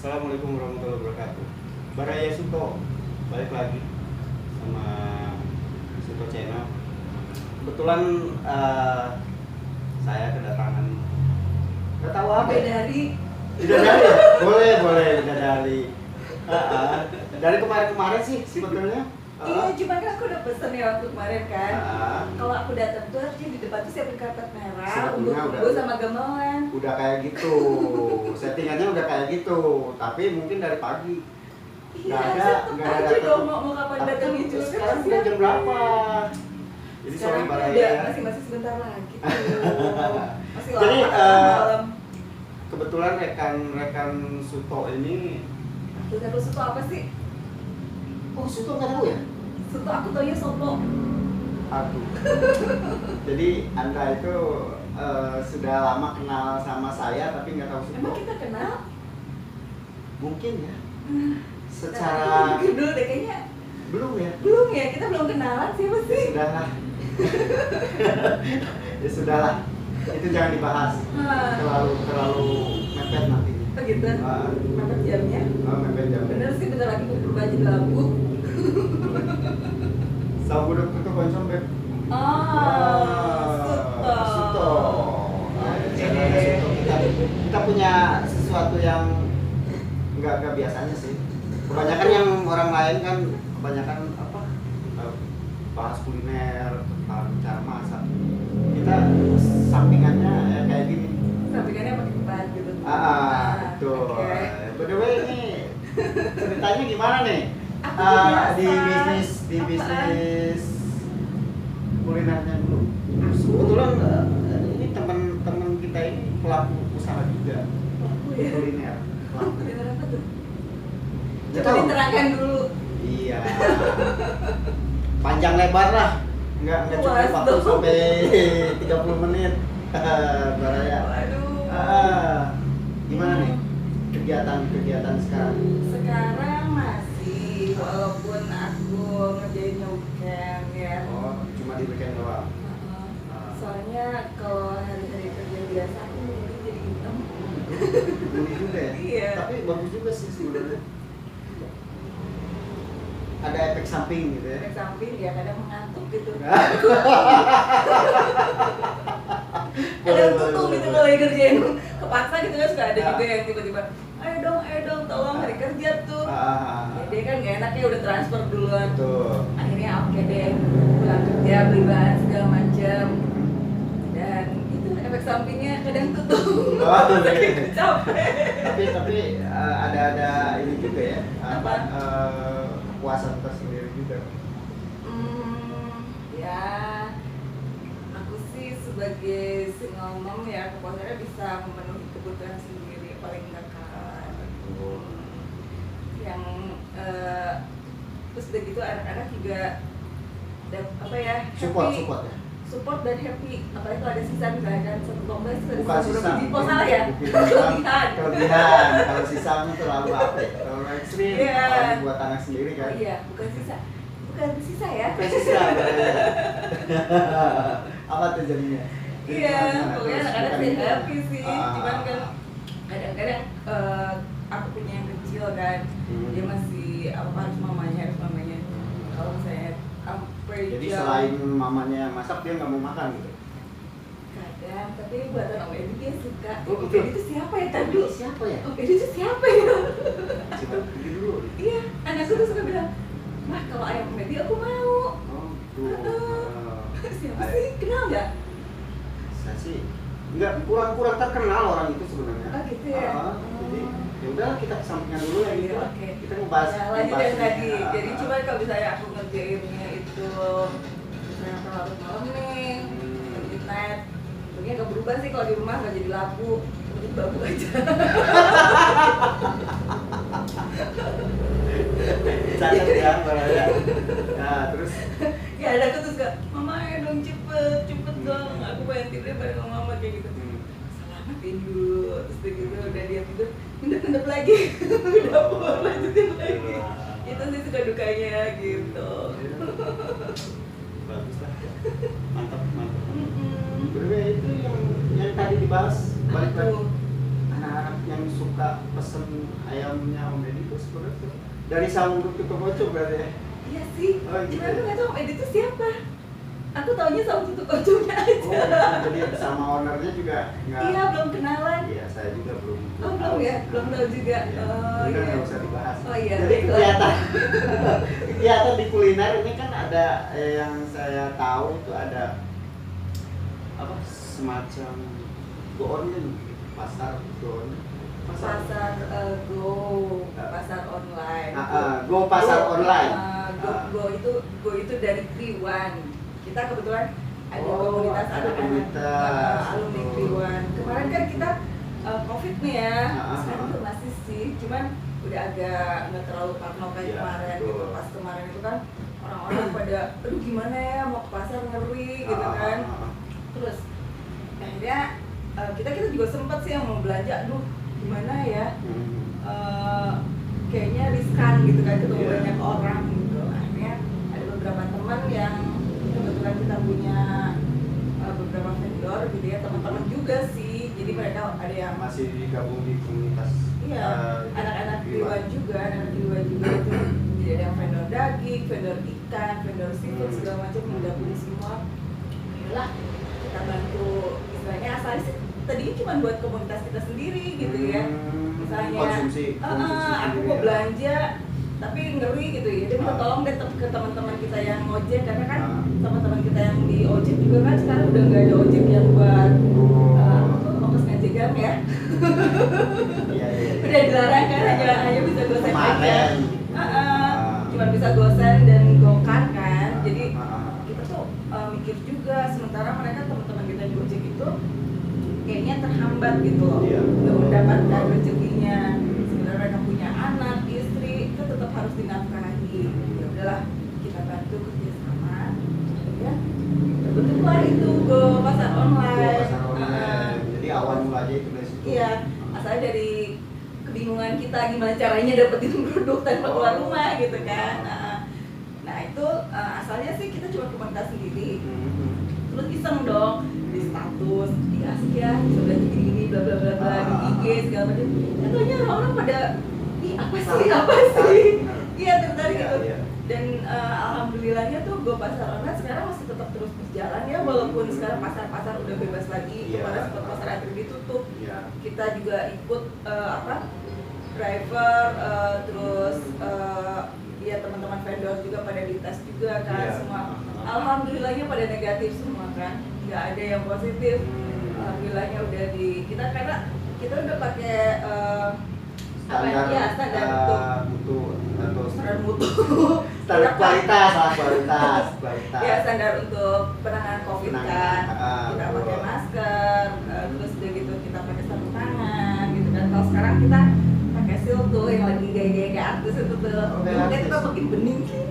Assalamualaikum warahmatullahi wabarakatuh. Baraya Suto, balik lagi sama Suto Channel. Kebetulan saya kedatangan, nggak tahu apa. Bidadari. Bidadari ya? Boleh bidadari. Dari kemarin sih sebetulnya. Iya, cuman kan aku udah pesen ya waktu kemarin kan. Kalau aku datang tuh harusnya di depan tuh siapin karpet merah, ungu sama gamelan. Udah kayak gitu, settingannya udah kayak gitu. Tapi mungkin dari pagi. Iya, nggak ada dong mau kapan datang itu. Sekarang udah jam berapa? Jadi sorry Baraya ya. Masih sebentar lagi tuh. Masih Jadi malam. kebetulan rekan Suto ini. Bukan lu Suto apa sih? Oh, Suto nggak tahu ya? Suto aku taunya soto. Aduh. Jadi Anda itu sudah lama kenal sama saya tapi nggak tahu Suto. Emang kita kenal? Mungkin ya. Tapi Secara dulu deh kayaknya. belum ya. Belum ya, kita belum kenalan siapa sih? Sudahlah. Ya sudahlah. Itu jangan dibahas. Terlalu mepet nanti. Oh gitu? Mepet jamnya? Mepet jam. Bener sih, bentar lagi mau berubah jadi lampu. Sabuduk itu konsum beb. Suto. Suto. Kita punya sesuatu yang nggak biasanya sih. Kebanyakan yang orang lain kan kebanyakan apa? Bahas kuliner, tentang cara masak. Kita sampingannya ya kayak gini. Sampingannya pakai keban gitu. Betul. Okay. By the way ini ceritanya gimana nih? Aku biasa. Di bisnis kulinernya dulu. Kebetulan ini teman-teman kita ini pelaku usaha juga. Aku ya. Kuliner. Kuliner apa tuh? Nggak Coba tahu. diterangkan dulu. Iya. Panjang lebar lah. Enggak cukup Puas waktu dong. sampai 30 menit. Baraya. Waduh. Gimana nih kegiatan sekarang? Sekarang masih, walaupun aku ngerjain weekend ya. Oh, cuma di weekend doang. Soalnya kalau hari-hari kerja biasa aku mungkin jadi hitam. Ini juga ya? Iya. Tapi bagus juga sih sebenarnya. Ada efek samping gitu ya. Efek samping ya kadang mengantuk gitu. Kadang tutup gitu kalau lagi kerjain kepaksa gitu kan, suka ada juga yang tiba-tiba ayo dong tolong hari kerja tuh. Ya dia kan gak enak ya udah transfer duluan. Betul. Akhirnya oke deh, pulang kerja beli bahan segala macam. Dan itu efek sampingnya kadang tutup. Saking capek. Tapi ada ini juga ya. Apa? Kepuasan tersendiri juga. Ya aku sih sebagai single mom ya kepuasannya bisa memenuhi kebutuhan sendiri paling enggak kan. Yang terus udah gitu anak-anak juga apa ya, Support ya. support dan happy, apalagi kalau ada sisa misalnya kan satu lomba itu ada Bukan sisa. salah ya. Kelebihan. Kalau sisanya terlalu apa ya? Terlalu ekstrim. Iya. Apalagi buat anak sendiri kan. Oh iya, bukan sisa ya. Bukan sisa. Apa tuh jadinya? Iya, pokoknya anak-anak sih happy sih. Ah. Cuman kan kadang-kadang aku punya yang kecil kan, dia masih apa harus mamanya. Kalau saya sampai Jadi selain mamanya yang masak dia nggak mau makan gitu. kadang, tapi buatan Om Edi dia suka. Oh, Om betul. Edi itu siapa ya tadi? Siapa ya? Om Edi itu siapa ya? Coba pergi dulu. Iya, anakku tuh suka bilang, "Mah, kalau ayam Om Edi aku mau." Oh, tuh. Siapa sih? Kenal nggak? Saya sih nggak kurang terkenal orang itu sebenarnya. Oh gitu ya. Jadi ya udah kita kesampingkan dulu ya gitu. Oke. Kita ngebahas. Nah, lanjut yang tadi. ini. Jadi cuma kalau misalnya aku ngerjainnya itu misalnya terlalu malam nih, midnight, tentunya agak berubah sih kalau di rumah nggak jadi lampu, jadi bambu aja. Catat ya, Baraya. Nah, terus Ya ada aku tuh suka, "Mama ayo dong cepet dong, aku pengen tidurnya bareng sama mama," kayak gitu. Selamat tidur, terus begitu udah dia tidur, ngendep lagi, udah lanjutin lagi. Itu sih suka dukanya gitu. bagus lah. Mantap. Berbeda itu yang tadi dibahas balik lagi. Tuh. Anak-anak yang suka pesen ayamnya Om Deddy itu sebenarnya tuh dari Samuduk ke Pocong berarti ya? Iya sih, Oh, gitu. cuman aku nggak tahu Om Edi itu siapa. Aku taunya sama tutup ujungnya aja. Oh, jadi sama ownernya juga nggak? Iya, belum kenalan. Iya, saya juga belum. Oh, belum ya? Belum tahu juga. Iya. Oh, Ini kan iya. nggak usah dibahas. Oh, iya. Jadi kegiatan di kuliner ini kan ada yang saya tahu itu ada apa semacam go-on kan, pasar go-on. Pasar pasar online. Go pasar online. Go itu dari Kriwan. Kita kebetulan ada komunitas ada anak-anak komunitas. alumni Kriwan. Kemarin kan kita COVID nih ya. Sekarang tuh masih sih, cuman udah agak nggak terlalu parno kayak Iya, kemarin betul. gitu. Pas kemarin itu kan orang-orang pada, aduh gimana ya mau ke pasar ngeri gitu kan. Terus akhirnya kita juga sempat sih yang mau belanja, aduh gimana ya, kayaknya riskan gitu kan, ketemu Iya. banyak orang gitu. Akhirnya ada beberapa teman yang kebetulan kita punya beberapa vendor gitu ya, teman-teman juga sih, jadi mereka ada yang Masih digabung di komunitas. iya, anak-anak Kriwan juga, itu. Jadi ada yang vendor daging, vendor ikan, vendor seafood segala macam yang gabung semua. Yalah, kita bantu istilahnya asalnya sih tadinya cuma buat komunitas kita sendiri gitu ya. Misalnya, Konsumsi aku sendiri mau ya. belanja tapi ngeri gitu ya, dia minta tolong deh ke teman-teman kita yang ojek, karena kan teman-teman kita yang di ojek juga kan sekarang udah nggak ada ojek yang buat fokus ngajegang ya. Iya. Udah dilarang kan, hanya bisa gosen aja. Kemarin. Cuma bisa gosen dan gokar kan. Jadi kita tuh mikir juga, sementara mereka teman-teman kita di ojek itu kayaknya terhambat gitu loh, Iya. untuk mendapatkan rezekinya. Sebenarnya mereka punya anak, istri, itu tetap harus dinafkahi. Ya udahlah, kita bantu kerjasama. Ya, terbentuklah itu Go Pasar Online. Pasar online. Jadi awal mulanya itu dari situ. Iya, asalnya dari kebingungan kita gimana caranya dapetin produk tanpa keluar rumah gitu kan. Nah itu asalnya sih kita cuma komunitas sendiri. Terus iseng dong di status, di asik ya, sudah gini bla bla bla bla di IG segala macam. Tentunya orang pada, ih apa sih? Iya tertarik gitu. Dan alhamdulillahnya tuh Go Pasar Online sekarang masih tetap terus berjalan ya, walaupun sekarang pasar-pasar udah bebas lagi. Kemarin sempat pasar akhir ditutup. Kita juga ikut driver, terus ya teman-teman vendor juga pada dites juga kan, semua alhamdulillahnya pada negatif semua kan, nggak ada yang positif. Alhamdulillahnya udah kita karena kita udah pakai standar mutu atau standar mutu, standar kualitas. ya standar untuk penanganan COVID kan. Kita pakai masker, terus udah gitu kita pakai sarung tangan gitu kan. Kalau sekarang kita pakai seal tuh yang lagi gaya-gaya kayak artis itu tuh, makanya kita makin bening sih.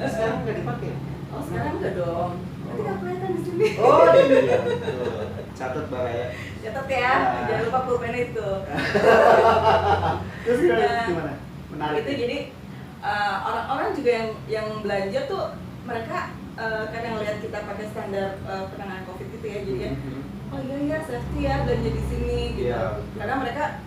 Sekarang nggak dipakai. Oh sekarang enggak dong, nanti nggak kelihatan di sini. Oh iya, betul. Catat Bara ya. Catat ya, jangan lupa pulpen itu. Terus gimana? Menarik. Itu jadi orang-orang juga yang belanja tuh mereka kadang lihat kita pakai standar penanganan COVID gitu ya, jadi kan oh iya safety ya belanja di sini gitu. Karena mereka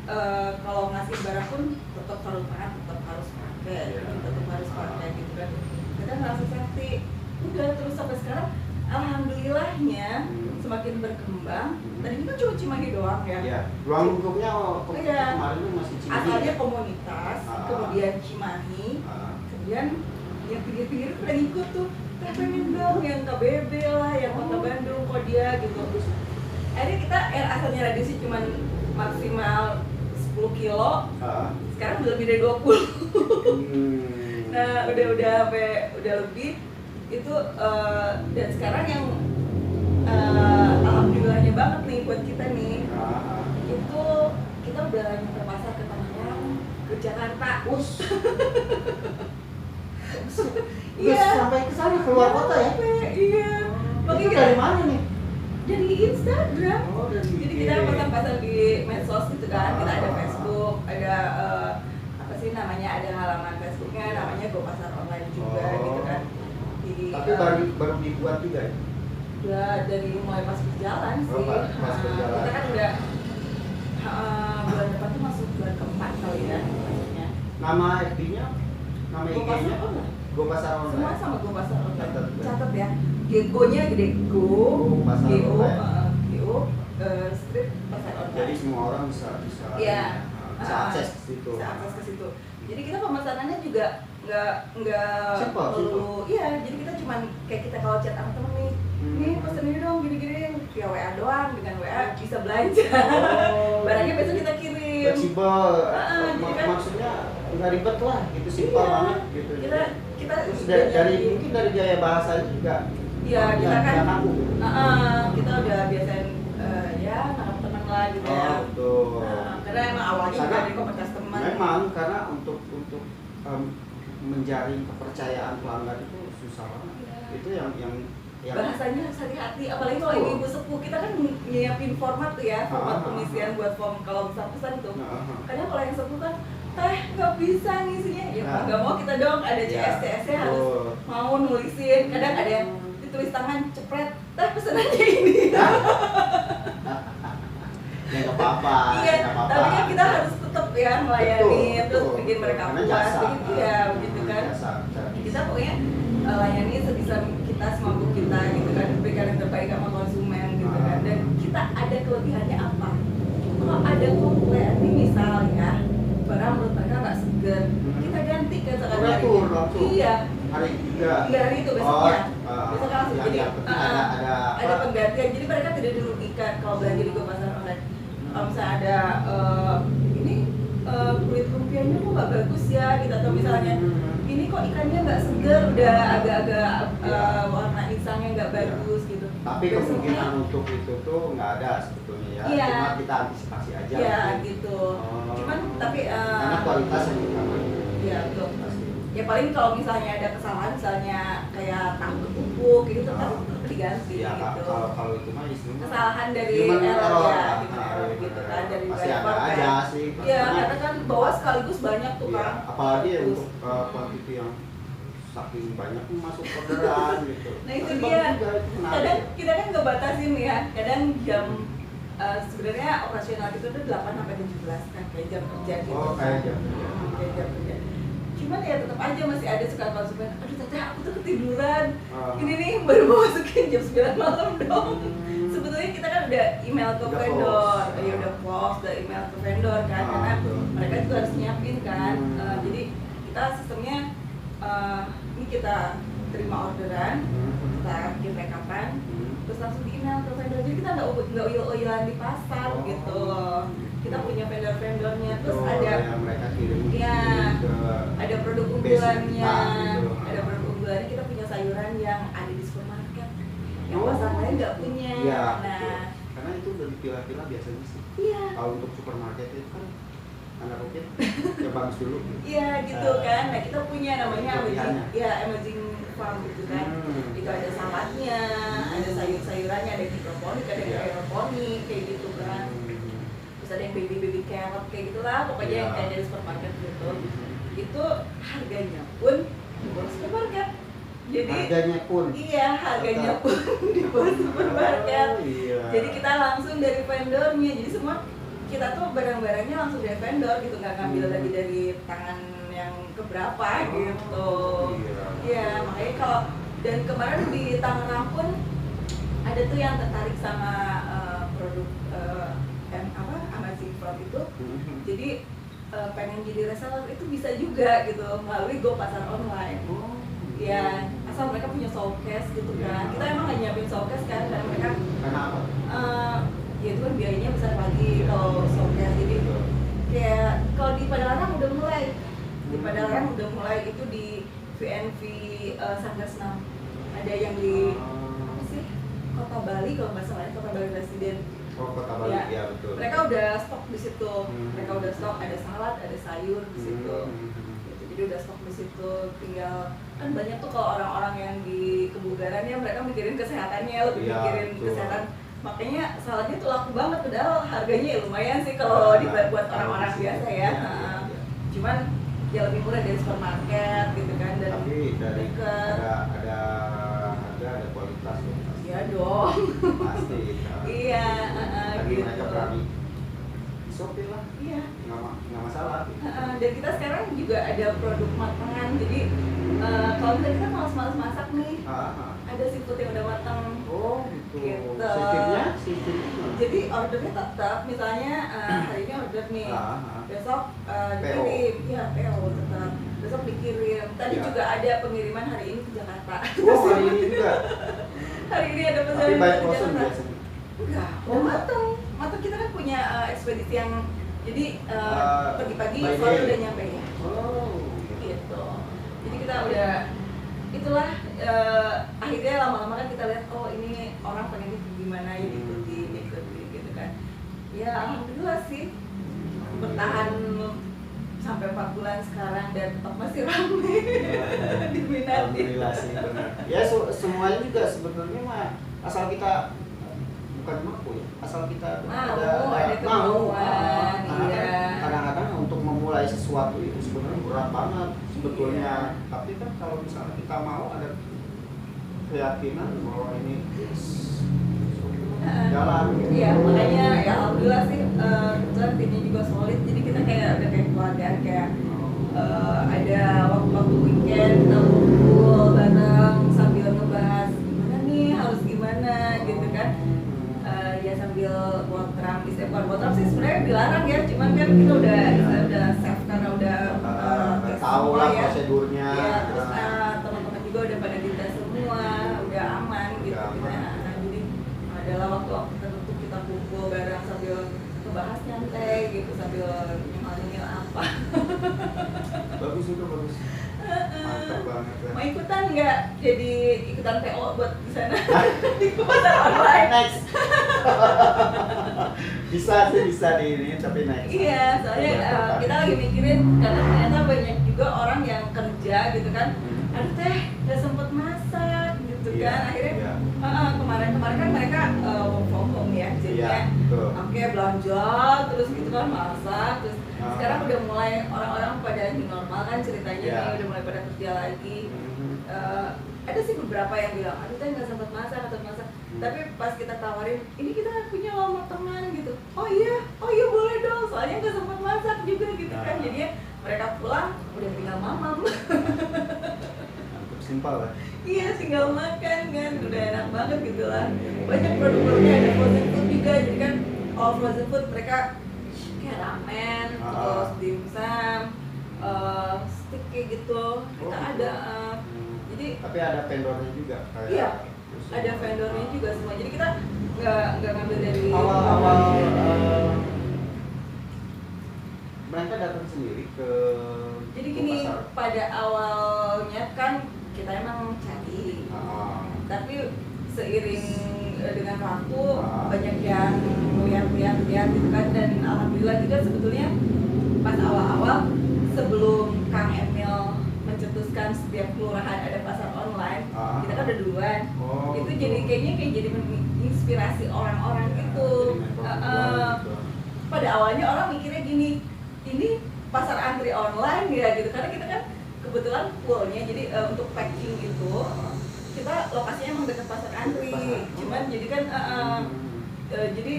kalau ngasih barang pun tetap sarung tangan tetap harus pakai, tetap harus pakai gitu kan. Kita ngerasa safety. Udah terus sampai sekarang alhamdulillahnya semakin berkembang. Tadi kan cuma Cimahi doang ya. Iya. Ruang lingkupnya kemarin itu masih Cimahi. Asalnya komunitas, kemudian Cimahi, kemudian yang pinggir-pinggir udah ngikut tuh. Pengen dong yang KBB lah, yang Kota Bandung, Kodia gitu. Akhirnya kita yang asalnya radiusnya cuma maksimal 10 kilo, sekarang udah lebih dari 20. Nah udah lebih itu dan sekarang yang alhamdulillahnya banget nih buat kita nih, itu kita udah nyampe pasar ke Tangerang, ke Jakarta. Iya. Sampai ke sana keluar kota ya? Iya. Itu dari mana nih? Dari Instagram. Jadi kita pasang-pasang di medsos gitu kan. Kita ada Facebook, ada apa sih namanya, ada halaman Facebooknya namanya Go Pasar Online juga gitu kan. Tapi baru dibuat juga ya? Udah dari mulai pas berjalan sih. Pas berjalan. Kita kan udah bulan depan tuh masuk bulan keempat kali ya maksudnya. Nama FB-nya, nama Go Pasar IG-nya, Online. Go Pasar Semua Online. sama Go Pasar Online. Catat. Catat ya. Go-nya gede Go Pasar Online. Go strip Pasar Online. Jadi semua orang bisa Iya. bisa akses ke situ. Bisa akses ke situ. Jadi kita pemesanannya juga nggak Simple. perlu. Iya, jadi kita cuman kayak kita kalau chat sama temen nih, nih pesen ini dong gini-gini, via WA doang, dengan WA bisa belanja. Oh. Barangnya besok kita kirim. Fleksibel. Jadi kan- Maksudnya nggak ribet lah, gitu simpel Iya. banget gitu. Kita Terus dari mungkin dari gaya bahasa juga. Iya, kita kan nggak kaku. kita udah biasain ya nangkap teman lah gitu ya. Oh, betul. Karena emang awalnya juga Karena dari komunitas teman. Memang karena untuk menjaring kepercayaan pelanggan itu susah banget. Iya. Itu yang Bahasanya harus hati-hati, apalagi kalau Betul. ibu-ibu sepuh kita kan nyiapin format tuh ya, format Ah. pengisian buat form kalau bisa pesan tuh. Nah, Kadang kalau yang sepuh kan teh nggak bisa ngisinya, ya Nah. nggak mau kita dong ada Ya, CS-CS-nya harus betul. mau nulisin. Kadang ada yang ditulis tangan cepret, teh pesanannya ini. ya nggak apa-apa. Iya, nggak apa-apa. tapi kan kita harus tetap ya melayani, Betul, terus betul, bikin mereka karena puas, jasa. begitu ya, begitu kan. Jasa. Kita pokoknya layani sebisa kita semampu kita gitu kan, berikan yang terbaik sama konsumen gitu kan. Dan kita ada kelebihannya apa? Kalau ada komplain nih misal ya, barang menurut mereka nggak seger, kita ganti kan sekarang hari Retur ini. langsung. Iya, Hari juga. nggak hari itu besoknya. Oh, Besok langsung yang jadi penting ada ada penggantian, jadi mereka tidak dirugikan kalau belanja di Go Pasar Online. Kalau misalnya ada ini kulit lumpianya kok nggak bagus ya gitu, atau misalnya ini kok ikannya nggak segar, udah agak-agak warna insangnya nggak bagus gitu. Tapi Besoknya- kemungkinan untuk itu tuh nggak ada sebetulnya ya. Iya. Cuma kita antisipasi aja. ya mungkin. gitu. Oh. Cuman tapi Karena kualitas yang utama. ya betul. Pasti. Ya paling kalau misalnya ada kesalahan, misalnya kayak tahu tumpuk gitu kan tetap diganti Iya, gitu. kalau itu mah istilahnya Kesalahan dari human error ya, lah. human error gitu kan, dari Pasti driver ada kan. aja sih. Iya, Karena- karena kan bawa sekaligus banyak tuh Iya, kan. apalagi Terus. untuk quantity yang saking banyak masuk orderan gitu. Nah itu Tapi dia. bagus juga, itu menarik. Kadang kita kan ngebatasin ya. Kadang jam sebenarnya operasional itu tuh 8 sampai 17 kan kayak jam kerja gitu. Oh, kayak jam. Kayak jam kerja. Cuman ya tetap aja masih ada suka konsumen, aduh teteh aku tuh ketiduran. Ini nih baru mau masukin jam 9 malam dong. Sebetulnya kita kan udah email ke Udah vendor, close. ya udah close, udah email ke vendor kan, karena betul. mereka juga harus nyiapin kan. Hmm. Jadi kita sistemnya ini kita terima orderan, kita bikin backupan, terus langsung di email ke vendor. Jadi kita nggak uyel-uyelan di pasar Oh. gitu. Kita punya vendor-vendornya, terus Betul, ada yang mereka kirim Iya. ke ada produk base unggulannya, kita, gitu. ada produk unggulannya. Kita punya sayuran yang ada di supermarket, yang Oh. pasar lain nggak punya. Iya, Nah, betul. Karena itu udah dipilah-pilah biasanya sih. iya, Kalau untuk supermarket itu kan anak rupiah ya bagus dulu. iya gitu kan. Nah kita punya namanya emerging, Kelebihannya. ya emerging farm gitu kan. Itu ada saladnya, ada sayur-sayurannya, ada hidroponik, ada Iya. aeroponik kayak gitu kan. Terus ada yang baby carrot kayak gitulah, pokoknya Iya. yang kayak dari supermarket gitu. Itu harganya pun di bawah supermarket. Jadi Harganya pun. iya, harganya pun di bawah supermarket. Oh, iya. Jadi kita langsung dari vendornya. Jadi semua kita tuh barang-barangnya langsung dari vendor gitu, nggak ngambil lagi dari tangan yang keberapa gitu. Iya. Iya, makanya kalau dan kemarin di Tangerang pun ada tuh yang tertarik sama produk Amazing Fraud itu. Jadi pengen jadi reseller itu bisa juga gitu melalui Go Pasar Online. Oh. Ya, asal mereka punya showcase gitu kan. Kita emang nggak nyiapin showcase kan, karena mereka Karena apa? ya itu kan biayanya besar lagi kalau showcase. Jadi kayak kalau di Padalarang udah mulai, di Padalarang udah mulai itu di VNV Sanggar Senam. Ada yang di apa sih? Kota Bali kalau nggak salah, Kota Bali Residen. Oh, Kota Bali, Ya. ya betul. Mereka udah stok di situ. Hmm. Mereka udah stok, ada salad, ada sayur di situ. Gitu. Jadi udah stok di situ, tinggal kan banyak tuh kalau orang-orang yang di kebugaran ya mereka mikirin kesehatannya, lebih Iya, mikirin betul. kesehatan. Makanya saladnya tuh laku banget, padahal harganya ya lumayan sih kalau buat orang-orang biasa ya. Iya, Nah, iya. cuman ya lebih murah dari supermarket gitu kan, dan Tapi dari deket. ada harga, ada kualitas ya. Pasti. Iya dong. Pasti. Iya, Tadi gitu. mereka berani Shopee lah, Iya. nggak masalah. Gitu. Dan kita sekarang juga ada produk matangan. Jadi kalau misalnya kita malas-malas masak nih, ada seafood yang udah matang. Oh gitu. Gitu. Sistemnya. Jadi ordernya tetap, misalnya hari ini order nih, besok dikirim, ya PO tetap. Besok dikirim. Tadi juga ada pengiriman hari ini ke Jakarta. Oh hari ini juga. Hari ini ada Tapi pesanan by ke person Jakarta. biasanya. Enggak, udah mateng. Mateng kita kan punya ekspedisi yang jadi pagi-pagi by selalu day. udah nyampe ya. Oh. Gitu. Jadi kita udah itulah akhirnya lama-lama kan kita lihat oh ini orang pengen gimana ya diikuti gitu kan. Ya alhamdulillah sih bertahan sampai 4 bulan sekarang dan tetap masih ramai diminati. Alhamdulillah sih benar. Ya semuanya juga sebetulnya mah asal kita bukan mampu ya, asal kita ada kemauan, iya. Kadang-kadang untuk memulai sesuatu itu sebenarnya berat banget sebetulnya. Iya. Tapi kan kalau misalnya kita mau ada keyakinan bahwa ini jalan. Gitu. Iya, makanya ya alhamdulillah sih kebetulan timnya juga solid. Jadi kita kayak udah kayak keluargaan kayak ada waktu-waktu weekend kita kumpul bareng sambil ngebahas gimana nih harus gimana gitu kan. Ya sambil botram, bukan botram sih sebenarnya dilarang ya, cuman kan kita udah safe karena udah tahu lah ya. prosedurnya. Ya, terus teman-teman juga udah pada dites semua, udah aman gitu kita. Jadi adalah waktu-waktu tertentu kita kumpul bareng sambil ngebahas nyantai gitu sambil nyemil apa. Bagus itu bagus. Mantap banget ya. Mau ikutan nggak? Jadi ikutan PO buat di sana di pasar online. Next. bisa di ini tapi next. Iya, soalnya kita lagi mikirin karena ternyata banyak juga orang yang kerja gitu kan. Aduh teh, nggak sempet masak gitu kan. Akhirnya kemarin kan mereka work from home ya, jadinya oke belanja terus gitu kan masak terus. Sekarang udah mulai orang-orang pada new normal kan ceritanya nih udah mulai pada kerja lagi. Ada sih beberapa yang bilang, aduh teh nggak sempat masak. Tapi pas kita tawarin, ini kita punya lama teman gitu. Oh iya boleh dong. Soalnya nggak sempat masak juga gitu kan. Jadinya mereka pulang udah tinggal mamam. Simpel lah. Iya tinggal makan kan, udah enak banget gitu lah. Banyak produk-produknya ada frozen food juga. Jadi kan frozen food mereka kayak ramen, terus dimsum, steak kayak gitu. Kita ada. Jadi tapi ada vendornya juga kayak. Iya, ada vendornya juga semua. Jadi kita nggak ngambil dari awal mereka datang sendiri ke. Jadi gini, pasar. pada awalnya kan kita emang cari, tapi seiring dengan waktu banyak yang lihat gitu kan, dan alhamdulillah juga sebetulnya pas awal-awal sebelum Kang Emil mencetuskan setiap kelurahan ada pasar online, kita kan udah duluan. Itu jadi kayaknya jadi menginspirasi orang-orang itu. Pada awalnya orang mikirnya gini, ini pasar antri online ya gitu, karena kita kan kebetulan poolnya jadi untuk packing itu kita lokasinya emang dekat pasar antri. Cuman jadi kan jadi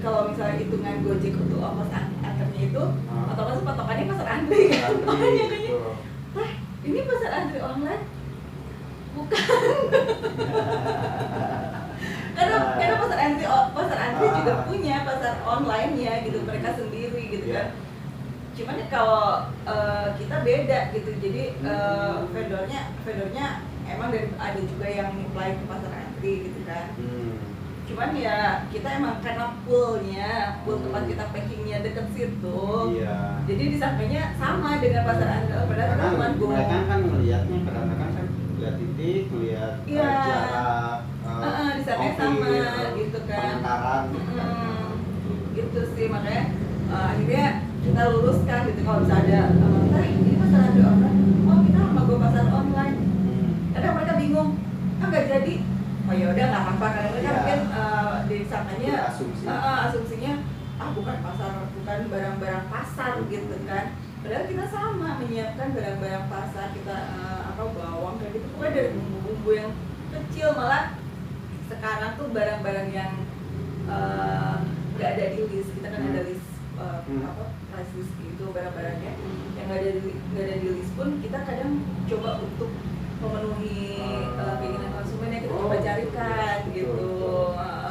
kalau misalnya hitungan Gojek untuk ongkos antarnya itu otomatis patokannya pasar antri kan. Makanya kayaknya ini pasar antri online bukan. karena pasar antri juga punya pasar online-nya gitu, mereka sendiri gitu kan. Cuman kalau kita beda gitu, jadi vendornya emang ada juga yang apply ke pasar antri gitu kan. Cuman ya kita emang karena pool tempat kita packingnya deket situ, jadi disangkanya sama dengan pasar antri. Padahal cuma mereka kan ngelihatnya kadang-kadang kan lihat titik, lihat jarak, disangkanya sama gitu kan. Pengentaran gitu kan. Gitu sih, makanya akhirnya kita luruskan gitu. Kalau misalnya ada ini pasar antri online, oh kita sama gue pasar online. Kadang mereka bingung, nggak jadi. Oh ya udah nggak apa-apa, karena mereka mungkin disangkanya asumsinya bukan barang-barang pasar gitu kan. Padahal kita sama menyiapkan barang-barang pasar, kita bawang kayak gitu, pokoknya dari bumbu-bumbu yang kecil. Malah sekarang tuh barang-barang yang nggak ada di list, kita kan ada list apa price list gitu barang-barangnya yang nggak ada di list pun kita kadang coba untuk memenuhi keinginan konsumen yang kita coba carikan gitu.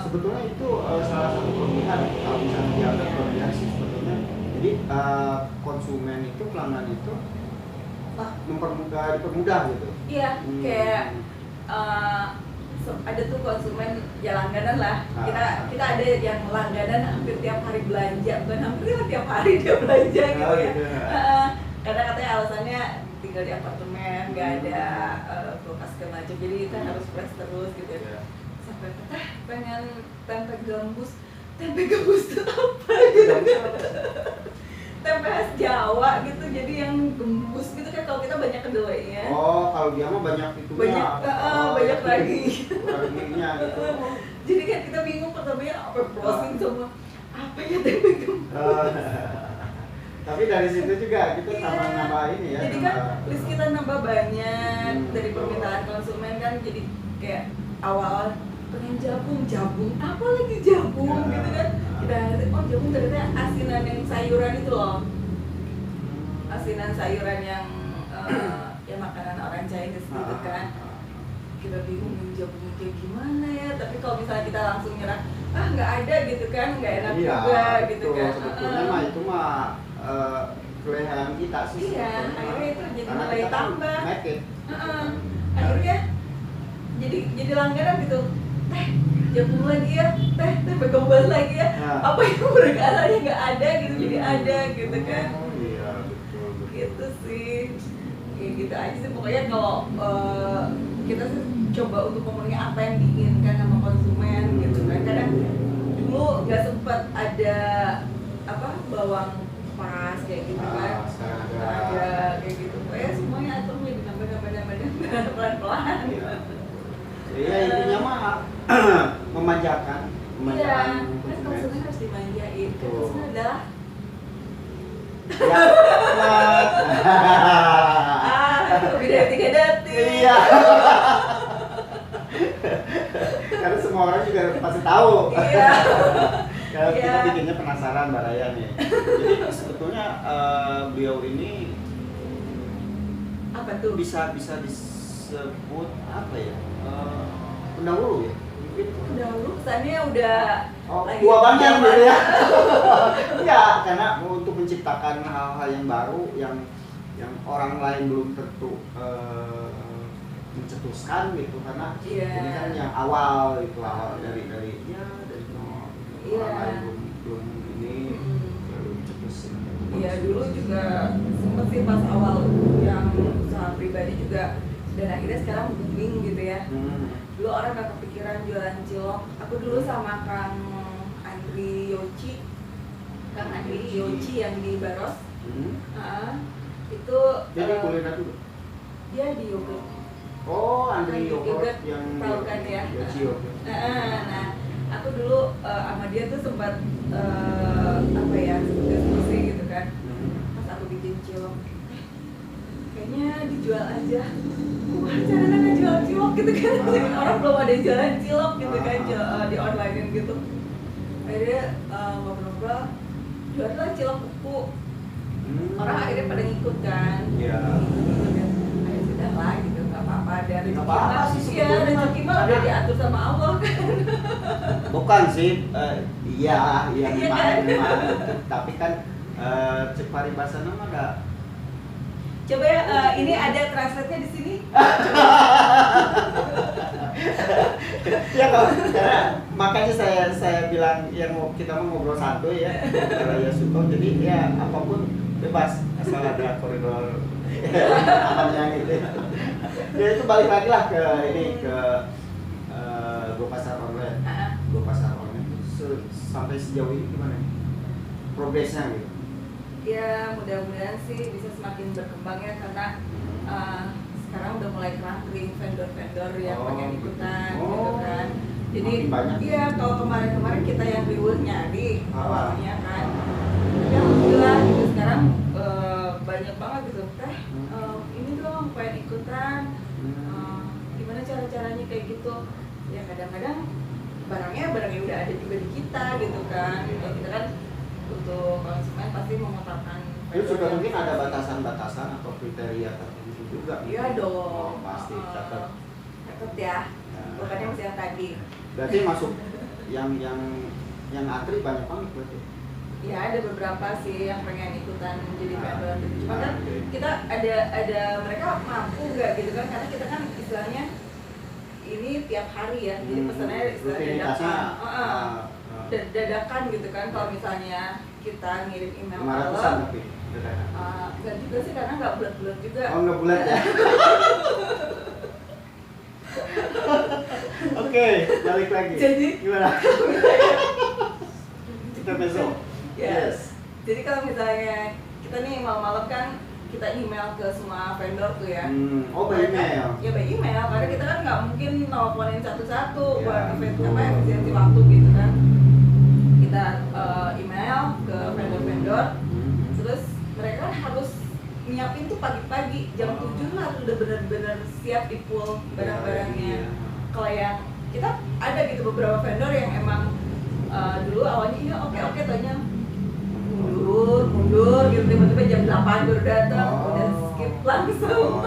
Sebetulnya itu salah satu kelebihan kalau misalnya dianggap kelebihan sih sebetulnya. Jadi konsumen itu, pelanggan itu dipermudah gitu. Iya, kayak ada tuh konsumen ya langganan lah. Kita ada yang langganan hampir tiap hari belanja, bukan hampir tiap hari dia belanja gitu ya. Gitu. Karena katanya alasannya tinggal di apartemen, nggak ada kulkas segala macam, jadi kan harus fresh terus gitu ya. Sampai pengen tempe gambus itu apa gitu? Tempe khas Jawa gitu, jadi yang gembus gitu kan kalau kita banyak kedelainya. Oh, kalau dia mah banyak itu banyak lagi. Laginya gitu. Jadi kan kita bingung pertamanya apa browsing semua apa ya tempe gembus. Tapi dari situ juga kita nambah ini ya. Jadi kan list kita nambah banyak dari permintaan konsumen kan, jadi kayak awal pengen jagung apa lagi jagung gitu kan, kita jagung ternyata asinan yang sayuran itu loh, asinan sayuran yang ya makanan orang Chinese gitu kan. Kita bingung jawabnya kayak gimana ya, tapi kalau misalnya kita langsung nyerah nggak ada gitu kan, nggak enak juga gitu kan. Sebetulnya mah itu mah kelebihan kita sih. Iya, akhirnya itu jadi nilai tambah. Akhirnya jadi langganan gitu. Jagung lagi ya, tempe gembus lagi ya. Apa yang berkalanya nggak ada gitu, jadi ada gitu kan. Iya, betul. Gitu sih. Ya gitu aja sih pokoknya kalau kita sih coba untuk memenuhi apa yang diinginkan sama konsumen gitu kan. Kadang dulu nggak sempat ada bawang pas kayak gitu kan. Sekarang ada kayak gitu. Pokoknya semuanya atur nambah pelan-pelan. Iya, intinya mah memanjakan Iya, kan konsumen harus dimanjain. Kan konsumen adalah lebih dari 3 detik. Iya. Karena semua orang juga pasti tahu. Iya. Kalau kita bikinnya penasaran Mbak Raya nih. Jadi sebetulnya beliau ini apa tuh? Bisa disebut apa ya? Pendahulu ya? Mungkin pendahulu kesannya udah tua banget gitu ya. Iya, karena untuk menciptakan hal-hal yang baru yang orang lain belum tentu mencetuskan gitu, karena ini kan yang awal dari nol. Orang lain belum ini belum cetusin. Iya, dulu juga sempet sih pas awal yang usaha pribadi juga, dan akhirnya sekarang booming gitu ya. Dulu orang gak kepikiran jualan cilok. Aku dulu sama Kang Andri Yoci yang di Baros. Itu jadi kuliner dulu. Dia di yogurt. Oh, Andri yogurt yang tahu kan ya. Yoci yogurt. Nah, aku dulu sama dia tuh sempat diskusi gitu kan. Pas aku bikin cilok, kayaknya dijual aja. Wah, caranya ngejual cilok gitu kan. Orang belum ada yang jualan cilok gitu kan di online gitu. Akhirnya ngobrol-ngobrol, juallah cilok kuku. Orang akhirnya pada ngikut kan. Iya. Ayo sudah lah gitu, nggak apa-apa. Dan nggak apa-apa sih sebetulnya. rezeki mah udah diatur sama Allah kan. Bukan sih, iya kan? memang. Tapi kan cek paribasana mah ada. Coba ya, ini ada translate-nya di sini. Ya karena makanya saya bilang yang kita mau ngobrol santuy ya, Raya Suto. Jadi ya apapun bebas asal ada koridor amannya gitu. Ya itu balik lagi lah ke GoPasar online. GoPasar online sampai sejauh ini gimana? Progresnya gitu. Ya mudah-mudahan sih bisa semakin berkembang ya, karena sekarang udah mulai kering vendor-vendor yang pengen ikutan gitu kan. Jadi iya, kalau kemarin kita yang reward nyari awalnya kan, ya alhamdulillah gitu. Sekarang banyak banget gitu, ini dong pengen ikutan, gimana cara-caranya kayak gitu. Ya kadang-kadang barangnya udah ada juga di kita gitu kan. Kalau kita kan untuk konsumen pasti memutarkan. Itu juga mungkin ada batasan-batasan atau kriteria tertentu juga. Iya Oh, dong. pasti catat. Catat ya. Bukannya masih yang tadi. Berarti masuk yang antri banyak banget berarti. Ya ada beberapa sih yang pengen ikutan jadi vendor gitu. Cuma kan Oke. kita ada mereka mampu nggak gitu kan, karena kita kan istilahnya ini tiap hari ya, jadi pesannya istilahnya Rutinitasnya, dadakan, dadakan gitu kan. Kalau misalnya kita ngirim email 500-an malam, tapi dadakan. nggak juga sih karena nggak bulat-bulat juga. Oh, nggak bulat ya. Oke, balik lagi. Jadi Gimana? Kita besok. Yes. Jadi kalau misalnya kita nih malam-malam kan kita email ke semua vendor tuh ya. Oh, by email. Ya by email, karena kita kan nggak mungkin nelfonin satu-satu Ya, buat betul. efisiensi waktu gitu kan. Kita email ke vendor-vendor, terus mereka kan harus nyiapin tuh pagi-pagi jam 7 lah udah benar-benar siap di pool barang-barangnya. Kalau yang kita ada gitu beberapa vendor yang emang dulu awalnya iya oke tanya mundur gitu, tiba-tiba jam 8 baru datang, udah skip langsung.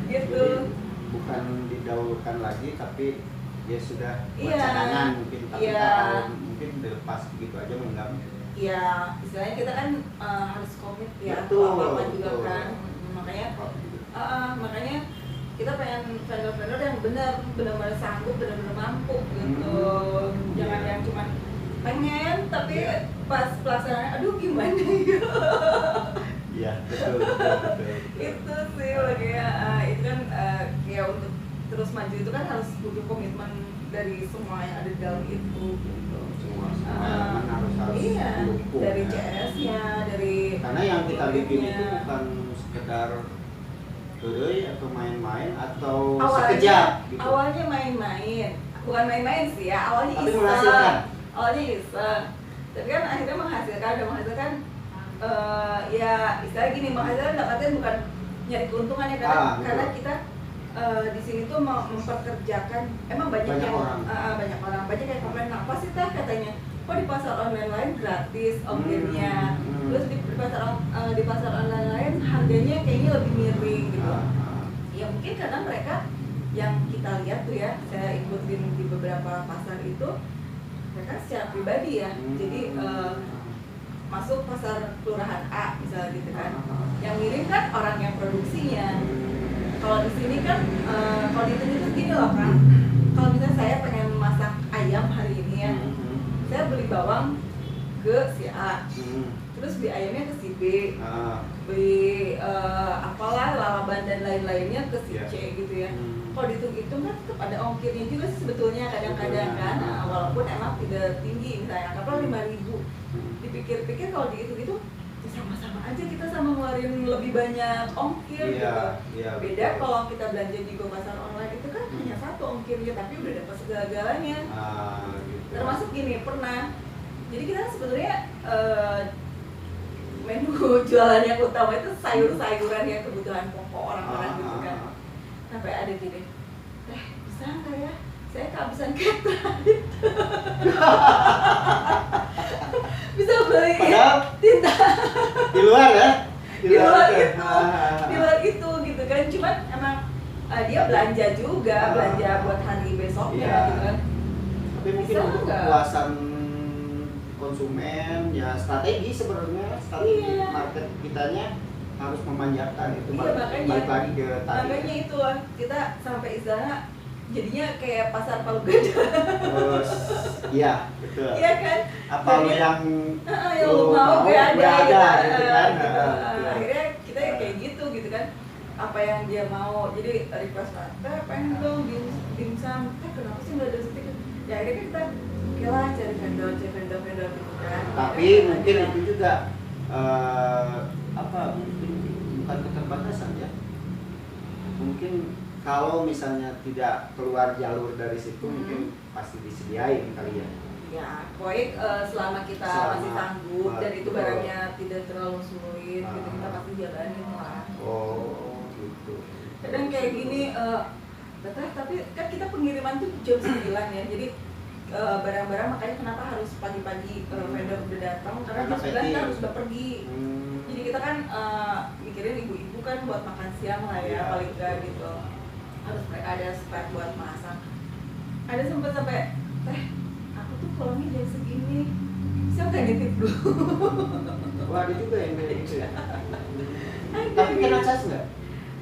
Gitu. Jadi, bukan didahulukan lagi tapi dia sudah buat Iya. cadangan mungkin, tapi Iya. kalau mungkin dilepas begitu aja menggam. Ya istilahnya kita kan harus komit ya Betul, apa-apa juga betul. kan. Makanya kita pengen vendor-vendor yang benar-benar sanggup, benar-benar mampu gitu. Jangan yang cuman pengen tapi pas pelaksanaan aduh gimana ya. Iya, betul. Itu sih makanya itu kan ya untuk terus maju itu kan harus butuh komitmen dari semua yang ada di dalam itu gitu. Semua elemen harus Iya, mendukung, dari ya. CS-nya, dari Karena yang kita bikin itu kulitnya. bukan sekedar doi atau main-main atau awalnya sekejap gitu. awalnya main-main, bukan main-main sih ya, awalnya Tapi iseng, menghasilkan. tapi kan akhirnya menghasilkan ya istilahnya gini, menghasilkan dapatnya bukan nyari keuntungan ya, karena Betul. karena kita di sini tuh memperkerjakan emang banyak yang orang. banyak yang komen, apa sih teh katanya kok di pasar online lain gratis ongkirnya, terus di pasar online lain harganya kayaknya lebih miring gitu. Ya mungkin karena mereka yang kita lihat tuh ya, saya ikutin di beberapa pasar itu mereka secara pribadi ya, jadi masuk pasar kelurahan A misalnya gitu kan, yang ngirim kan orang yang produksinya. Kalau di sini kan kalau dihitung itu gini loh kan, kalau misalnya saya pengen masak ayam hari ini ya, saya beli bawang ke si A, terus beli ayamnya ke si B, beli apalah lalaban dan lain-lainnya ke si C gitu ya. Kalau dihitung-hitung kan tetap ada ongkirnya juga sih sebetulnya kadang-kadang kan, walaupun emang tidak tinggi, misalnya anggaplah 5.000, dipikir-pikir kalau dihitung-hitung ya sama-sama aja kita sama ngeluarin lebih banyak ongkir gitu. Beda kalau kita belanja di GoPasar online itu kan hanya satu ongkirnya tapi udah dapat segala-galanya. Gitu. Termasuk gini, pernah, jadi kita sebetulnya menu jualan yang utama itu sayur-sayuran yang kebutuhan pokok orang-orang gitu kan. Sampai ada gini, bisa nggak ya? Saya kehabisan kata. Bisa beli Padahal tinta di luar ya? di luar itu gitu kan. Cuman emang dia belanja juga, belanja buat hari besoknya gitu kan. Tapi mungkin Bisa untuk nggak? kepuasan konsumen ya strategi sebenarnya, strategi Iya. market kitanya harus memanjakan itu. Iya, makanya. Balik lagi ke tadi. Makanya itu kita sampai istilahnya jadinya kayak pasar Palu Gada. Terus iya, betul. Iya kan? Apa lo yang Yang lu mau gue ada gitu kan. Akhirnya kita kayak gitu kan, apa yang dia mau. Jadi request lah, teh pengen dong dimsum, kenapa sih nggak ada stiker? Ya akhirnya kita oke lah cari vendor gitu kan. Tapi mungkin itu juga mungkin bukan keterbatasan ya. Mungkin kalau misalnya tidak keluar jalur dari situ mungkin pasti disediain kali ya. Ya, pokoknya selama kita masih sanggup dan itu barangnya tidak terlalu sulit, gitu kita pasti jalanin lah. Oh, gitu. Kadang kayak gini, tapi kan kita pengiriman tuh jam 9 ya, jadi barang-barang, makanya kenapa harus pagi-pagi vendor udah datang karena jam 9 Packing. kita harus udah pergi. Jadi kita kan mikirin ibu-ibu kan buat makan siang lah ya, Iya. paling enggak gitu. Harus ada spare buat masak. Ada sempet sampai aku tuh pulangnya jam segini, siapa yang nitip dulu? Wah, ada juga yang kayak gitu ya. Ada Tapi gitu. kena charge nggak?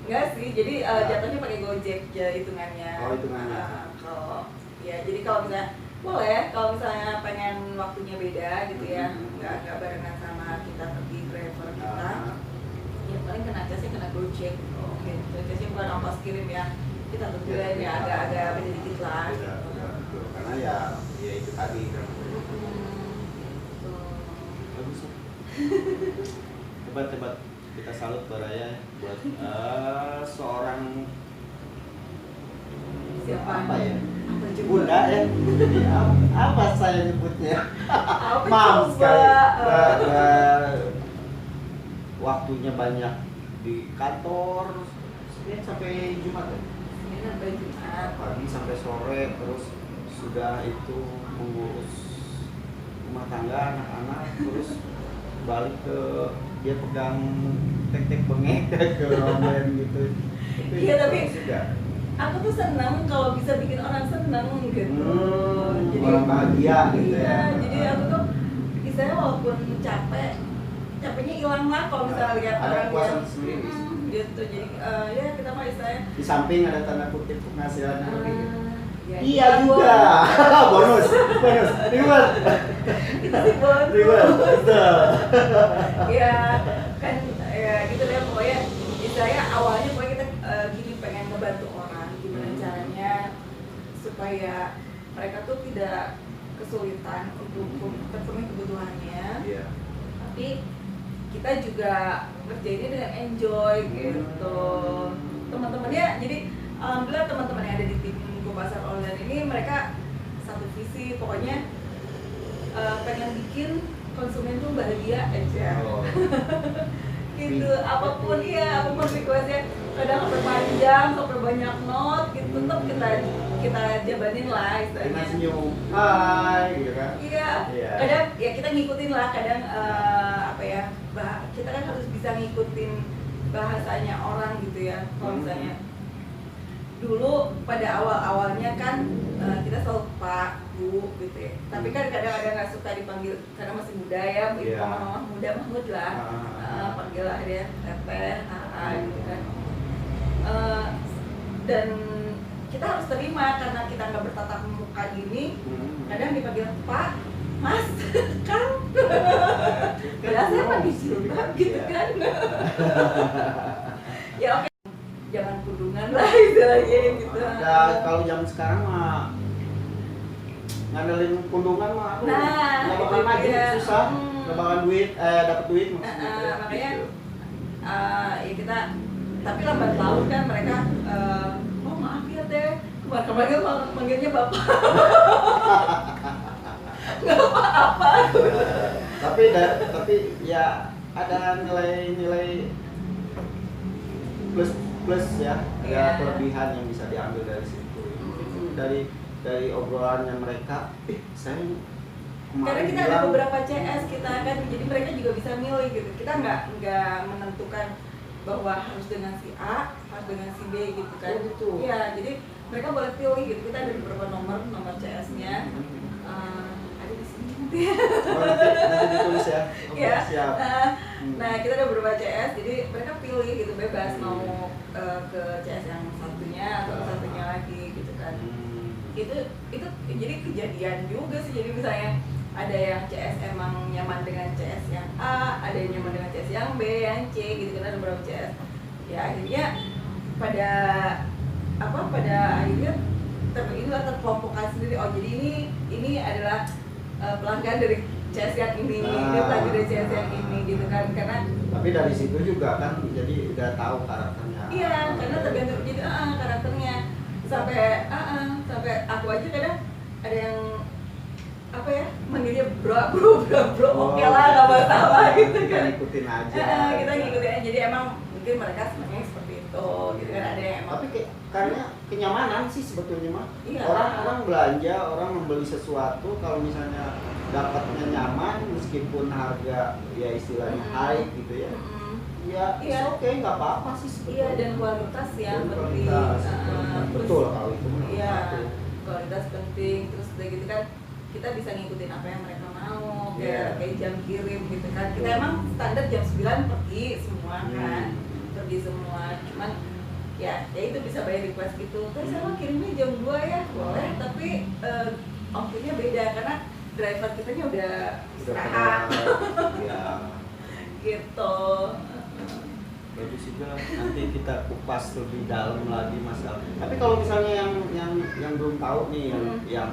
Enggak sih, jadi jatuhnya pakai Gojek ya hitungannya. Oh, hitungannya. Kalau ya jadi kalau misalnya boleh, kalau misalnya pengen waktunya beda gitu ya, nggak barengan sama kita pergi driver kita, ya paling kena casnya kena Gojek. Oke, casnya bukan ongkos kirim ya, kita tentuin ya agak-agak beda dikit lah. Beda, Gitu. beda, betul. Karena ya itu tadi kan. Tuh. Bagus ya. Hebat kita salut Baraya buat seorang Siapa? apa ya? Apa coba? Bunda ya. Apa saya nyebutnya? Apa Mam coba? sekali. Waktunya banyak di kantor Senin sampai Jumat ya? Ini sampai Jumat. Pagi sampai sore, terus sudah itu mengurus rumah tangga anak-anak, terus balik ke dia pegang tek-tek bengek ke rombeng gitu. Iya, tapi juga aku tuh senang kalau bisa bikin orang senang gitu. orang bahagia gitu iya, ya. jadi aku tuh istilahnya walaupun capeknya hilang lah kalau misalnya lihat Ada orang kepuasan sendiri. gitu. Jadi ya kita mah istilahnya Di samping ada tanda kutip penghasilan lebih. ya, Iya juga. bonus. Reward. Itu sih bonus. Reward. Betul. Ya kan ya gitu deh pokoknya istilahnya awalnya pokoknya kita gini pengen ngebantu orang gimana caranya supaya mereka tuh tidak kesulitan untuk terpenuhi kebutuhannya, Iya. tapi kita juga ngerjainnya dengan enjoy gitu. Teman-temannya jadi alhamdulillah teman-teman yang ada di tim Go Pasar Online ini mereka satu visi, pokoknya pengen bikin konsumen tuh bahagia aja. Oh. Gitu, apapun requestnya, kadang sampai panjang, sampai banyak not gitu, tetap kita jabanin lah Dengan istilahnya. senyum. Hai gitu kan. Iya, Iya. kadang ya kita ngikutin lah, kadang kita kan harus bisa ngikutin bahasanya orang gitu ya. Kalau misalnya dulu pada awal-awalnya kan kita selalu Pak, Bu gitu ya. Tapi kan kadang ada nggak suka dipanggil karena masih muda ya, Iya. mama muda Mahmud lah. Panggil lah dia Teteh, gitu kan. Dan kita harus terima karena kita nggak bertatap muka gini. Kadang dipanggil Pak, Mas, Kang. Padahal saya pakai jilbab gitu kan. Ya oke, jangan kudungan lah istilahnya gitu. Ya kalau zaman sekarang mah ngandelin kundungan mah aku Nah, nggak bakal itu maju, dia. susah, nggak bakal dapat duit maksudnya. Makanya Gitu. ya kita, tapi lambat laun kan mereka oh maaf ya teh, kemarin manggilnya bapak. Nggak apa-apa. Tapi ya ada nilai plus ya, ada Iya. kelebihan yang bisa diambil dari situ. Itu dari obrolannya mereka, saya kemarin Karena kita ada bilang, beberapa CS kita kan, jadi mereka juga bisa milih gitu. Kita nggak menentukan bahwa harus dengan si A, harus dengan si B gitu kan. Oh, gitu. Iya, jadi mereka boleh pilih gitu. Kita ada beberapa nomor CS-nya. Ada di sini nanti. Oh, nanti ditulis ya. Oke, Iya. siap. Nah, kita ada beberapa CS, jadi mereka pilih gitu, bebas mau ke CS yang satunya atau ke satunya lagi gitu kan. Itu jadi kejadian juga sih. Jadi misalnya ada yang CS emang nyaman dengan CS yang A, ada yang nyaman dengan CS yang B, yang C gitu kan, ada beberapa CS. Ya akhirnya pada akhirnya terkelompokkan sendiri. Oh jadi ini adalah pelanggan dari CS yang ini pelanggan dari CS yang ini gitu kan, karena tapi dari situ juga kan jadi udah tahu karakternya. iya, karena tergantung jadi karakternya. Sampai aku aja kadang ada yang manggilnya bro, oke lah, nggak masalah gitu kita kan. ngikutin aja. Kita ngikutin aja, jadi emang mungkin mereka sebenarnya seperti itu gitu kan, ada yang emang Tapi karena kenyamanan sih sebetulnya mah. Iya. Orang belanja, orang membeli sesuatu kalau misalnya dapatnya nyaman meskipun harga ya istilahnya high gitu ya. Ya, Iya. oke, nggak apa-apa sih sebetulnya. iya, dan kualitas yang Dan penting. kualitas. Betul kalau itu mah. Iya, Betul. kualitas penting. Terus udah gitu kan kita bisa ngikutin apa yang mereka mau, Iya. kayak jam kirim gitu kan. Kita emang standar jam 9 pergi semua kan, pergi semua. Cuman ya itu bisa bayar request gitu. Terus sama kirimnya jam 2 ya, boleh. Tapi ongkirnya beda karena driver kitanya udah istirahat Ya. gitu. Bagus juga, nanti kita kupas lebih dalam lagi masalah. Tapi kalau misalnya yang belum tahu nih, yang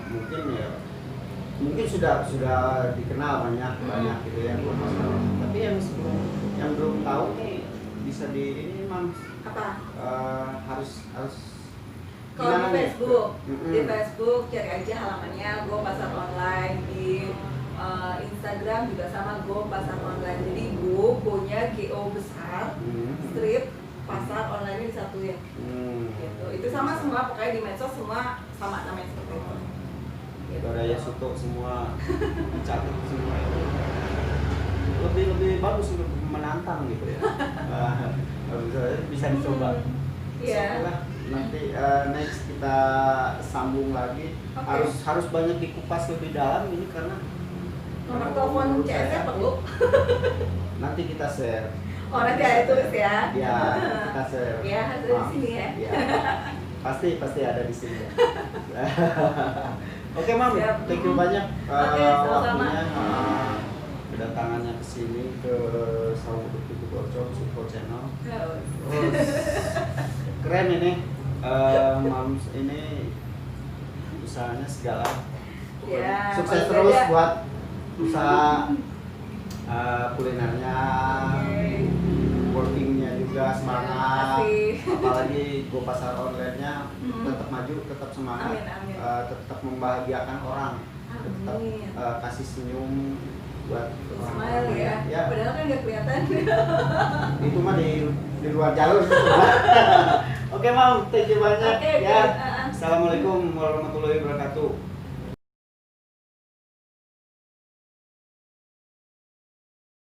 mungkin sudah dikenal banyak gitu ya belum masalah. Tapi yang belum tahu nih bisa di ini Mam, Apa? harus Kalau gimana di nih? Facebook, Mm-mm. di Facebook cari aja halamannya Go Pasar Online. Di Instagram juga sama Go Pasar Online. Jadi Go-nya GO besar, strip pasar online disatuin. Gitu. Itu sama semua, pokoknya di medsos semua sama namanya seperti itu. Gitu. Budaya Soto semua dicatat semua itu lebih bagus, lebih menantang gitu ya. Bisa dicoba. Iya. Oke lah, nanti next kita sambung lagi. Oke. Harus banyak dikupas lebih dalam ini karena Nomor telepon menurut CS-nya saya, perlu. nanti kita share. Oh, nanti ada tulis ya. Ya, kita share. Ya, ada di sini ya. Ya. Pasti ada di sini. Oke, Mam, Siap. thank you banyak Oke, sama-sama. waktunya, kedatangannya ke sini ke Sawah Bukit Bocor Support Channel. Terus keren ini, Mam ini usahanya segala. Ya, Sukses paling terus beda. buat usaha kulinernya, workingnya juga semangat. Terima kasih. Apalagi Go Pasar Online-nya Hmm. tetap maju, tetap semangat, Amin. tetap membahagiakan orang, tetap Amin. kasih senyum buat Smile ya. Ya, Padahal kan nggak kelihatan. itu mah di luar jalur. Oke, Mam, thank you banyak. Oke, Ya, oke. Assalamualaikum warahmatullahi wabarakatuh.